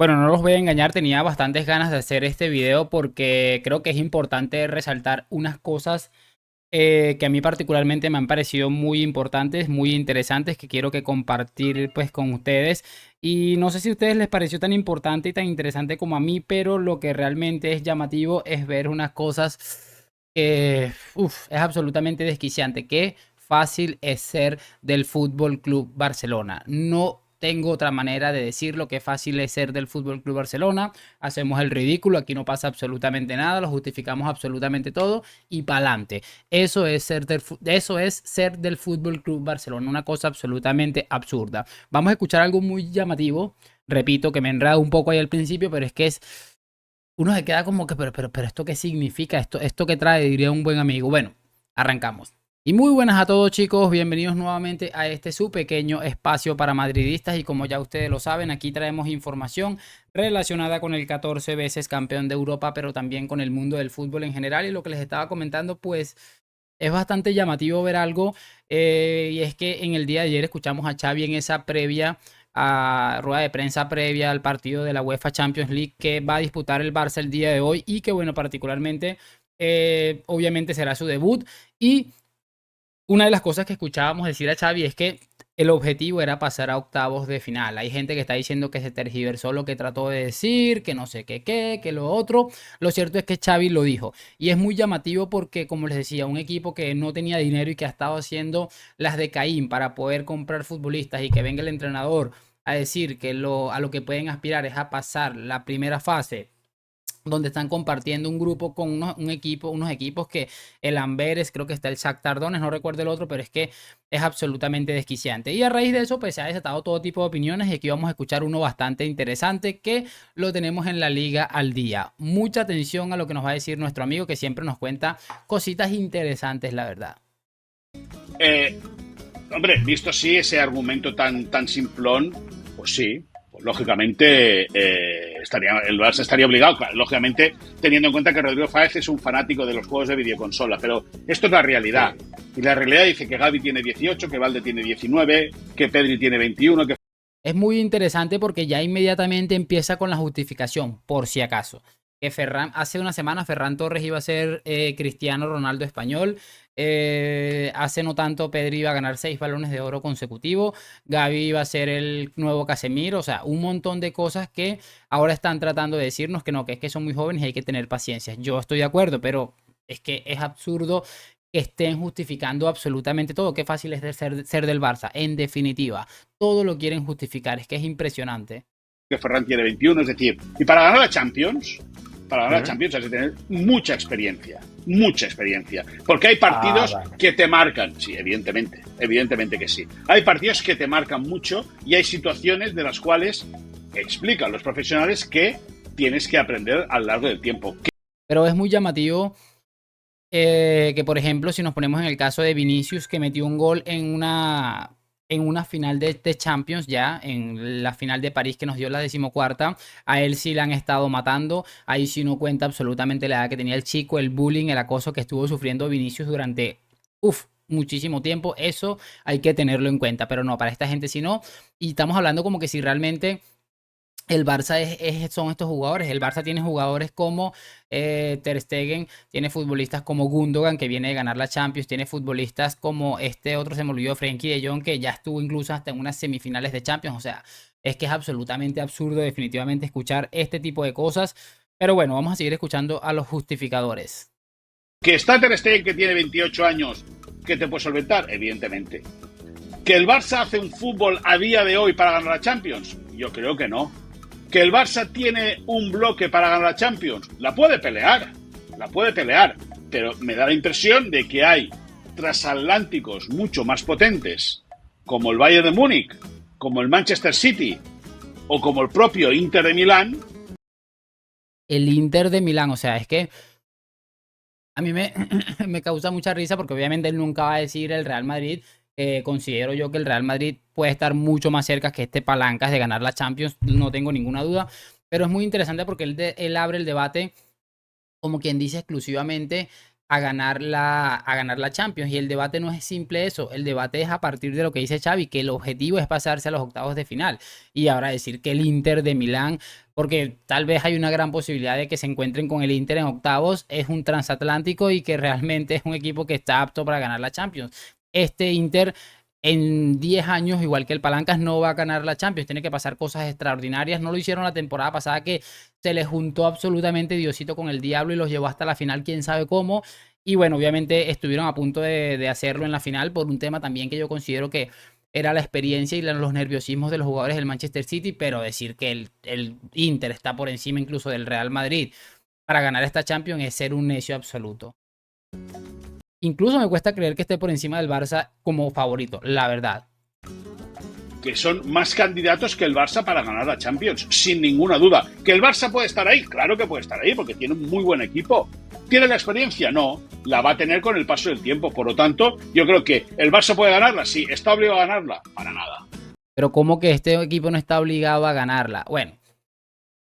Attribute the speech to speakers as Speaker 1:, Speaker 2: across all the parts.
Speaker 1: Bueno, no los voy a engañar, tenía bastantes ganas de hacer este video porque creo que es importante resaltar unas cosas que a mí particularmente me han parecido muy importantes, muy interesantes, que quiero que compartir pues con ustedes. Y no sé si a ustedes les pareció tan importante y tan interesante como a mí, pero lo que realmente es llamativo es ver unas cosas que es absolutamente desquiciante. Qué fácil es ser del Fútbol Club Barcelona. No tengo otra manera de decirlo, qué fácil es ser del Fútbol Club Barcelona. Hacemos el ridículo, aquí no pasa absolutamente nada, lo justificamos absolutamente todo y para adelante. Eso es ser del Fútbol Club Barcelona, una cosa absolutamente absurda. Vamos a escuchar algo muy llamativo. Repito que me enredo un poco ahí al principio, pero es que es. Uno se queda como que, pero, ¿esto qué significa? ¿Esto qué trae? Diría un buen amigo. Bueno, arrancamos. Y muy buenas a todos, chicos, bienvenidos nuevamente a este su pequeño espacio para madridistas y como ya ustedes lo saben, aquí traemos información relacionada con el 14 veces campeón de Europa, pero también con el mundo del fútbol en general y lo que les estaba comentando, pues es bastante llamativo ver algo y es que en el día de ayer escuchamos a Xavi en esa previa, a rueda de prensa previa al partido de la UEFA Champions League que va a disputar el Barça el día de hoy y que bueno, particularmente, obviamente será su debut y una de las cosas que escuchábamos decir a Xavi es que el objetivo era pasar a octavos de final. Hay gente que está diciendo que se tergiversó lo que trató de decir, que no sé qué, que lo otro. Lo cierto es que Xavi lo dijo. Y es muy llamativo porque, como les decía, un equipo que no tenía dinero y que ha estado haciendo las de Caín para poder comprar futbolistas y que venga el entrenador a decir que a lo que pueden aspirar es a pasar la primera fase donde están compartiendo un grupo con unos equipos que el Amberes, creo que está el Shakhtar Donetsk, no recuerdo el otro, pero es que es absolutamente desquiciante. Y a raíz de eso, pues se ha desatado todo tipo de opiniones y aquí vamos a escuchar uno bastante interesante que lo tenemos en la Liga al Día. Mucha atención a lo que nos va a decir nuestro amigo que siempre nos cuenta cositas interesantes, la verdad.
Speaker 2: Eh, Hombre, visto así ese argumento tan simplón, pues sí, pues lógicamente el Barça estaría obligado, claro, lógicamente teniendo en cuenta que Rodrigo Fáez es un fanático de los juegos de videoconsola, pero esto es la realidad.
Speaker 1: Sí.
Speaker 2: Y la realidad dice que Gavi tiene 18, que Valde tiene 19, que Pedri tiene 21, que
Speaker 1: Es muy interesante porque ya inmediatamente empieza con la justificación, por si acaso. Que hace una semana Ferran Torres iba a ser Cristiano Ronaldo español. Hace no tanto Pedri iba a ganar 6 balones de oro consecutivos. Gavi iba a ser el nuevo Casemiro. O sea, un montón de cosas que ahora están tratando de decirnos que no, que es que son muy jóvenes y hay que tener paciencia. Yo estoy de acuerdo, pero es que es absurdo que estén justificando absolutamente todo. Qué fácil es de ser del Barça. En definitiva, todo lo quieren justificar. Es que es impresionante.
Speaker 2: Ferran tiene 21, es decir, y para ganar la Champions,
Speaker 1: Ujú.
Speaker 2: hay que tener mucha experiencia, porque hay
Speaker 1: Ah,
Speaker 2: partidos
Speaker 1: vale.
Speaker 2: que te marcan, sí, evidentemente que sí. Hay partidos que te marcan mucho y hay situaciones de las cuales explican los profesionales que tienes que aprender a lo largo del tiempo.
Speaker 1: Pero es muy llamativo que, por ejemplo, si nos ponemos en el caso de Vinicius, que metió un gol en una final de Champions, ya, en la final de París que nos dio la decimocuarta, a él sí le han estado matando. Ahí sí no cuenta absolutamente la edad que tenía el chico, el bullying, el acoso que estuvo sufriendo Vinicius durante, muchísimo tiempo. Eso hay que tenerlo en cuenta, pero no, para esta gente sí no. Y estamos hablando como que si realmente el Barça son estos jugadores. El Barça tiene jugadores como Ter Stegen, tiene futbolistas como Gundogan, que viene de ganar la Champions, tiene futbolistas como este otro, se me olvidó, Frenkie de Jong, que ya estuvo incluso hasta en unas semifinales de Champions. O sea, es que es absolutamente absurdo definitivamente escuchar este tipo de cosas. Pero bueno, vamos a seguir escuchando a los justificadores.
Speaker 2: Que está Ter Stegen, que tiene 28 años, que te puede solventar, evidentemente. Que el Barça hace un fútbol a día de hoy para ganar la Champions, yo creo que no. Que el Barça tiene un bloque para ganar la Champions, la puede pelear, pero me da la impresión de que hay transatlánticos mucho más potentes, como el Bayern de Múnich, como el Manchester City o como el propio Inter de Milán.
Speaker 1: El Inter de Milán, o sea, es que a mí me causa mucha risa porque obviamente él nunca va a decir el Real Madrid. Considero yo que el Real Madrid puede estar mucho más cerca que este Palancas de ganar la Champions, no tengo ninguna duda. Pero es muy interesante porque él abre el debate como quien dice exclusivamente a ganar la Champions. Y el debate no es simple eso, el debate es a partir de lo que dice Xavi, que el objetivo es pasarse a los octavos de final. Y ahora decir que el Inter de Milán, porque tal vez hay una gran posibilidad de que se encuentren con el Inter en octavos, es un transatlántico y que realmente es un equipo que está apto para ganar la Champions. Este Inter en 10 años, igual que el Palancas, no va a ganar la Champions. Tiene que pasar cosas extraordinarias. No lo hicieron la temporada pasada, que se les juntó absolutamente Diosito con el diablo y los llevó hasta la final, quién sabe cómo. Y bueno, obviamente estuvieron a punto de hacerlo en la final por un tema también que yo considero que era la experiencia y los nerviosismos de los jugadores del Manchester City, pero decir que el Inter está por encima incluso del Real Madrid para ganar esta Champions es ser un necio absoluto. Incluso me cuesta creer que esté por encima del Barça como favorito, la verdad.
Speaker 2: Que son más candidatos que el Barça para ganar la Champions, sin ninguna duda. ¿Que el Barça puede estar ahí? Claro que puede estar ahí, porque tiene un muy buen equipo. ¿Tiene la experiencia? No, la va a tener con el paso del tiempo. Por lo tanto, yo creo que el Barça puede ganarla. Sí, ¿está obligado a ganarla? Para nada.
Speaker 1: Pero ¿cómo que este equipo no está obligado a ganarla? Bueno,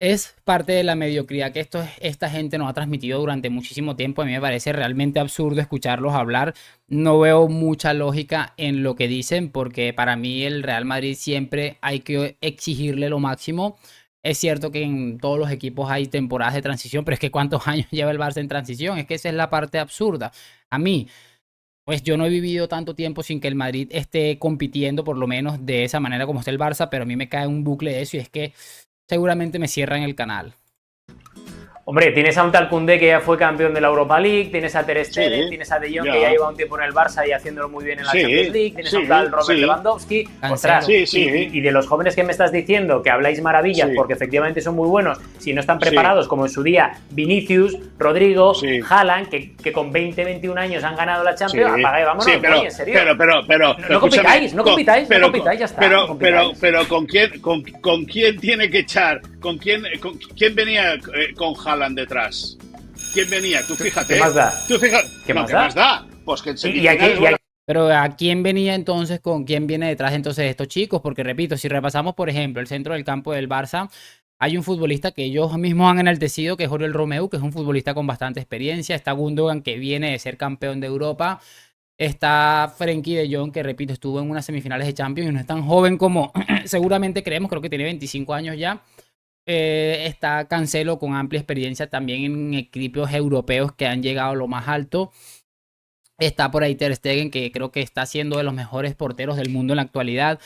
Speaker 1: es parte de la mediocridad que esta gente nos ha transmitido durante muchísimo tiempo. A mí me parece realmente absurdo escucharlos hablar. No veo mucha lógica en lo que dicen, porque para mí el Real Madrid siempre hay que exigirle lo máximo. Es cierto que en todos los equipos hay temporadas de transición, pero es que ¿cuántos años lleva el Barça en transición? Es que esa es la parte absurda. A mí, pues yo no he vivido tanto tiempo sin que el Madrid esté compitiendo, por lo menos de esa manera como está el Barça, pero a mí me cae un bucle de eso y es que seguramente me cierran el canal.
Speaker 3: Hombre, tienes a un tal Koundé que ya fue campeón de la Europa League, tienes a Ter Stegen,
Speaker 2: Sí,
Speaker 3: tienes a De Jong
Speaker 2: ya.
Speaker 3: que ya lleva un tiempo en el Barça y haciéndolo muy bien en la
Speaker 2: Sí,
Speaker 3: Champions League, tienes a un
Speaker 2: sí,
Speaker 3: tal Robert
Speaker 2: sí.
Speaker 3: Lewandowski.
Speaker 1: Cancelo.
Speaker 3: Ostras,
Speaker 2: Sí, sí.
Speaker 3: y de los jóvenes que me estás diciendo que habláis maravillas
Speaker 2: Sí.
Speaker 3: porque efectivamente son muy buenos, si no están
Speaker 2: Sí.
Speaker 3: preparados, como en su día Vinicius, Rodrigo,
Speaker 2: Sí.
Speaker 3: Haaland, que con 20, 21 años han ganado la Champions,
Speaker 2: Sí.
Speaker 3: apaga y vámonos,
Speaker 2: Sí, pero,
Speaker 3: oye, en serio.
Speaker 2: pero,
Speaker 3: No compitáis, no compitáis, ya está.
Speaker 2: Pero,
Speaker 3: no compitáis.
Speaker 2: pero, ¿con quién tiene que echar? ¿Quién venía con Haaland detrás? ¿Quién venía? Tú fíjate.
Speaker 3: ¿Qué más da?
Speaker 2: Tú fíjate.
Speaker 3: ¿Qué
Speaker 2: No,
Speaker 3: más
Speaker 2: ¿qué
Speaker 3: da?
Speaker 2: más da? Pues que en
Speaker 3: Y
Speaker 2: semifinales,
Speaker 3: aquí,
Speaker 2: bueno,
Speaker 1: Pero ¿a quién venía entonces? ¿Con quién viene detrás entonces de estos chicos? Porque repito, si repasamos, por ejemplo, el centro del campo del Barça, hay un futbolista que ellos mismos han enaltecido, que es Oriol Romeu, que es un futbolista con bastante experiencia. Está Gundogan, que viene de ser campeón de Europa. Está Frenkie de Jong, que repito, estuvo en unas semifinales de Champions y no es tan joven como seguramente creemos, creo que tiene 25 años ya. Está Cancelo con amplia experiencia también en equipos europeos que han llegado a lo más alto. Está por ahí Ter Stegen, que creo que está siendo de los mejores porteros del mundo en la actualidad.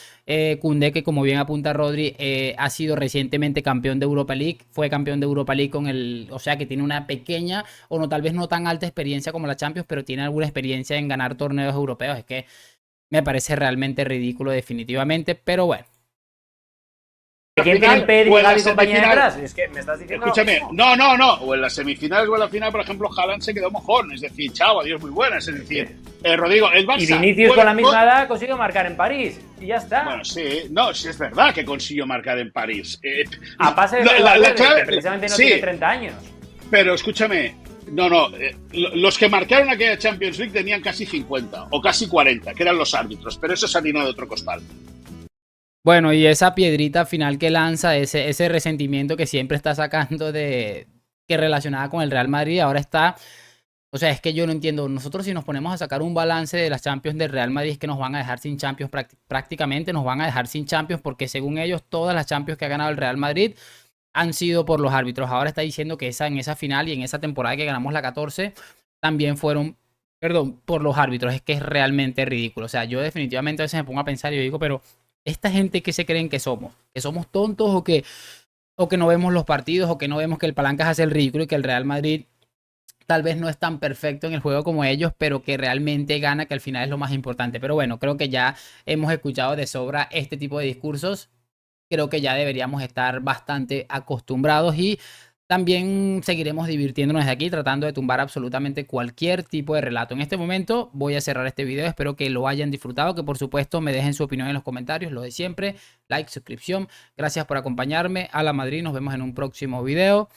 Speaker 1: Koundé, que como bien apunta Rodri, ha sido recientemente campeón de Europa League. Fue campeón de Europa League con el... O sea que tiene una pequeña, o no, tal vez no tan alta experiencia como la Champions, pero tiene alguna experiencia en ganar torneos europeos. Es que me parece realmente ridículo definitivamente, pero bueno.
Speaker 3: ¿Quién
Speaker 2: final,
Speaker 3: tienen Pedri
Speaker 2: o
Speaker 3: y
Speaker 2: en la
Speaker 3: Gavi compañía
Speaker 2: semifinal.
Speaker 3: detrás? Es que me estás diciendo
Speaker 2: escúchame,
Speaker 3: lo mismo.
Speaker 2: no. O en las semifinales o en la final, por ejemplo, Haaland se quedó mojón. Es decir, chao, adiós, muy buenas. Es decir, Rodrigo, el Barça.
Speaker 3: Y Vinicius
Speaker 2: puede-
Speaker 3: con la misma edad consiguió marcar en París. Y ya está.
Speaker 2: Bueno, sí, no, sí es verdad que consiguió marcar en París.
Speaker 3: A pase de
Speaker 2: la
Speaker 3: Valverde,
Speaker 2: clave-
Speaker 3: que precisamente no
Speaker 2: sí,
Speaker 3: tiene 30 años.
Speaker 2: pero escúchame, los que marcaron aquella Champions League tenían casi 50 o casi 40, que eran los árbitros, pero eso es harina de otro costal.
Speaker 1: Bueno, y esa piedrita final que lanza, ese resentimiento que siempre está sacando que relacionada con el Real Madrid, ahora está... O sea, es que yo no entiendo. Nosotros si nos ponemos a sacar un balance de las Champions del Real Madrid es que nos van a dejar sin Champions, prácticamente nos van a dejar sin Champions, porque según ellos todas las Champions que ha ganado el Real Madrid han sido por los árbitros. Ahora está diciendo que en esa final y en esa temporada que ganamos la 14 también fueron, perdón, por los árbitros. Es que es realmente ridículo. O sea, yo definitivamente a veces me pongo a pensar y yo digo, pero esta gente, ¿qué se creen que somos tontos o que no vemos los partidos, o que no vemos que el Palancas hace el ridículo y que el Real Madrid tal vez no es tan perfecto en el juego como ellos, pero que realmente gana, que al final es lo más importante? Pero bueno, creo que ya hemos escuchado de sobra este tipo de discursos. Creo que ya deberíamos estar bastante acostumbrados y también seguiremos divirtiéndonos de aquí, tratando de tumbar absolutamente cualquier tipo de relato. En este momento voy a cerrar este video, espero que lo hayan disfrutado, que por supuesto me dejen su opinión en los comentarios, lo de siempre, like, suscripción. Gracias por acompañarme. A la Madrid, nos vemos en un próximo video.